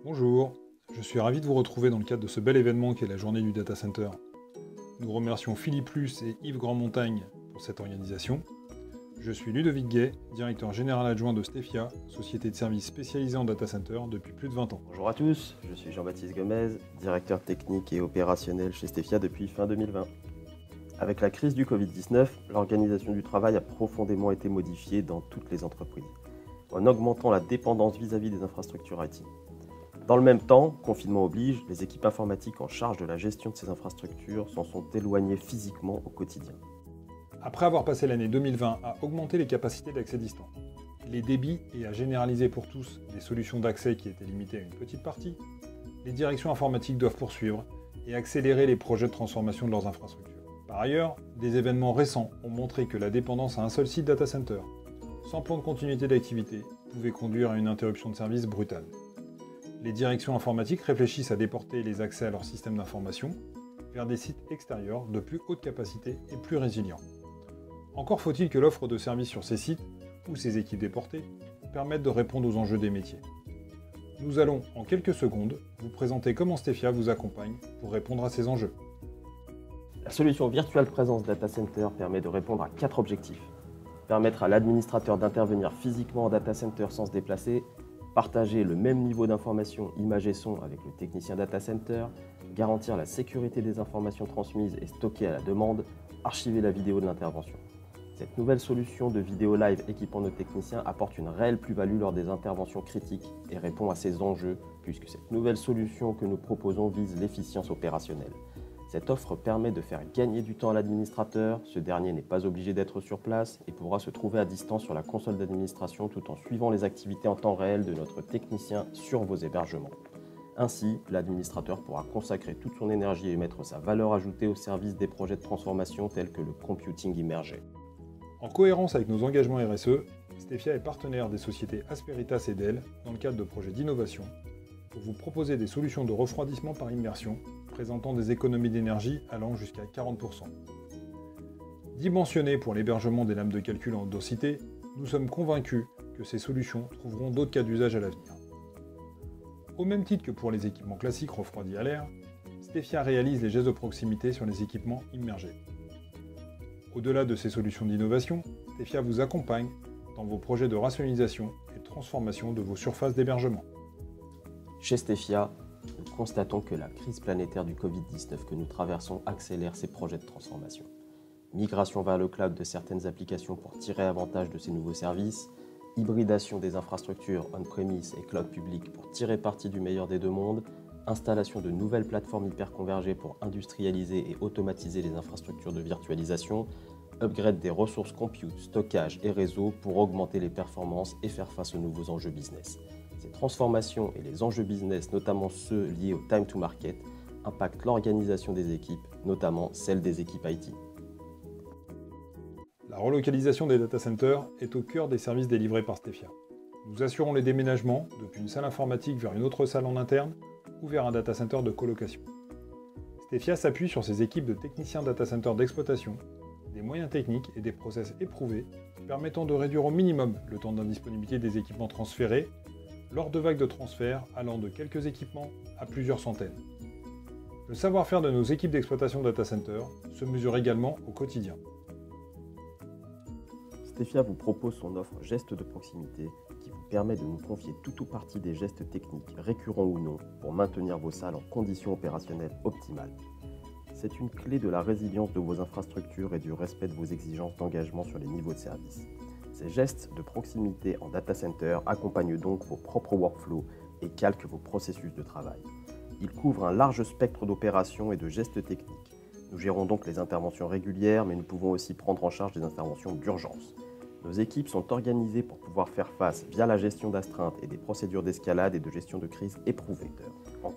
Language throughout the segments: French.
Bonjour, je suis ravi de vous retrouver dans le cadre de ce bel événement qu'est la journée du Data Center. Nous remercions Philippe Luce et Yves Grandmontagne pour cette organisation. Je suis Ludovic Gay, directeur général adjoint de Stefia, société de services spécialisée en data center depuis plus de 20 ans. Bonjour à tous, je suis Jean-Baptiste Gomez, directeur technique et opérationnel chez Stefia depuis fin 2020. Avec la crise du Covid-19, l'organisation du travail a profondément été modifiée dans toutes les entreprises, en augmentant la dépendance vis-à-vis des infrastructures IT. Dans le même temps, confinement oblige, les équipes informatiques en charge de la gestion de ces infrastructures s'en sont éloignées physiquement au quotidien. Après avoir passé l'année 2020 à augmenter les capacités d'accès distant, les débits et à généraliser pour tous des solutions d'accès qui étaient limitées à une petite partie, les directions informatiques doivent poursuivre et accélérer les projets de transformation de leurs infrastructures. Par ailleurs, des événements récents ont montré que la dépendance à un seul site data center, sans plan de continuité d'activité, pouvait conduire à une interruption de service brutale. Les directions informatiques réfléchissent à déporter les accès à leur système d'information vers des sites extérieurs de plus haute capacité et plus résilients. Encore faut-il que l'offre de services sur ces sites, ou ces équipes déportées, permette de répondre aux enjeux des métiers. Nous allons, en quelques secondes, vous présenter comment Stefia vous accompagne pour répondre à ces enjeux. La solution Virtual Presence Data Center permet de répondre à 4 objectifs. Permettre à l'administrateur d'intervenir physiquement en data center sans se déplacer, partager le même niveau d'information image et son avec le technicien data center, garantir la sécurité des informations transmises et stockées à la demande, archiver la vidéo de l'intervention. Cette nouvelle solution de vidéo live équipant nos techniciens apporte une réelle plus-value lors des interventions critiques et répond à ces enjeux puisque cette nouvelle solution que nous proposons vise l'efficience opérationnelle. Cette offre permet de faire gagner du temps à l'administrateur, ce dernier n'est pas obligé d'être sur place et pourra se trouver à distance sur la console d'administration tout en suivant les activités en temps réel de notre technicien sur vos hébergements. Ainsi, l'administrateur pourra consacrer toute son énergie et mettre sa valeur ajoutée au service des projets de transformation tels que le computing immergé. En cohérence avec nos engagements RSE, Stefia est partenaire des sociétés Asperitas et Dell dans le cadre de projets d'innovation pour vous proposer des solutions de refroidissement par immersion présentant des économies d'énergie allant jusqu'à 40%. Dimensionnées pour l'hébergement des lames de calcul en haute densité, nous sommes convaincus que ces solutions trouveront d'autres cas d'usage à l'avenir. Au même titre que pour les équipements classiques refroidis à l'air, Stefia réalise les gestes de proximité sur les équipements immergés. Au-delà de ces solutions d'innovation, Stefia vous accompagne dans vos projets de rationalisation et de transformation de vos surfaces d'hébergement. Chez Stefia, nous constatons que la crise planétaire du Covid-19 que nous traversons accélère ces projets de transformation. Migration vers le cloud de certaines applications pour tirer avantage de ces nouveaux services, hybridation des infrastructures on-premise et cloud public pour tirer parti du meilleur des deux mondes, installation de nouvelles plateformes hyperconvergées pour industrialiser et automatiser les infrastructures de virtualisation, upgrade des ressources compute, stockage et réseau pour augmenter les performances et faire face aux nouveaux enjeux business. Ces transformations et les enjeux business, notamment ceux liés au time to market, impactent l'organisation des équipes, notamment celle des équipes IT. La relocalisation des data centers est au cœur des services délivrés par Stefia. Nous assurons les déménagements depuis une salle informatique vers une autre salle en interne ou vers un data center de colocation. Stefia s'appuie sur ses équipes de techniciens data center d'exploitation, des moyens techniques et des process éprouvés permettant de réduire au minimum le temps d'indisponibilité des équipements transférés lors de vagues de transfert allant de quelques équipements à plusieurs centaines. Le savoir-faire de nos équipes d'exploitation data center se mesure également au quotidien. Stefia vous propose son offre Gestes de proximité qui vous permet de nous confier tout ou partie des gestes techniques, récurrents ou non, pour maintenir vos salles en conditions opérationnelles optimales. C'est une clé de la résilience de vos infrastructures et du respect de vos exigences d'engagement sur les niveaux de service. Ces gestes de proximité en data center accompagnent donc vos propres workflows et calquent vos processus de travail. Ils couvrent un large spectre d'opérations et de gestes techniques. Nous gérons donc les interventions régulières, mais nous pouvons aussi prendre en charge des interventions d'urgence. Nos équipes sont organisées pour pouvoir faire face via la gestion d'astreintes et des procédures d'escalade et de gestion de crise éprouvées.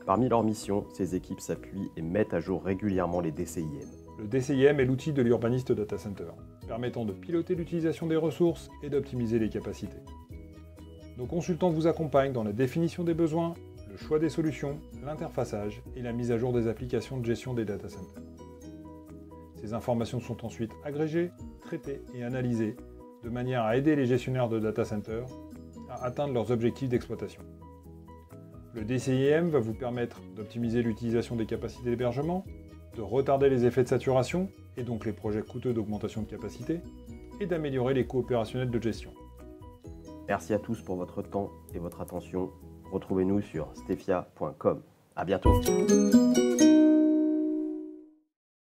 Parmi leurs missions, ces équipes s'appuient et mettent à jour régulièrement les DCIM. Le DCIM est l'outil de l'urbaniste data center, permettant de piloter l'utilisation des ressources et d'optimiser les capacités. Nos consultants vous accompagnent dans la définition des besoins, le choix des solutions, l'interfaçage et la mise à jour des applications de gestion des data centers. Ces informations sont ensuite agrégées, traitées et analysées de manière à aider les gestionnaires de data centers à atteindre leurs objectifs d'exploitation. Le DCIM va vous permettre d'optimiser l'utilisation des capacités d'hébergement, de retarder les effets de saturation, et donc les projets coûteux d'augmentation de capacité, et d'améliorer les coûts opérationnels de gestion. Merci à tous pour votre temps et votre attention. Retrouvez-nous sur stefia.com. À bientôt.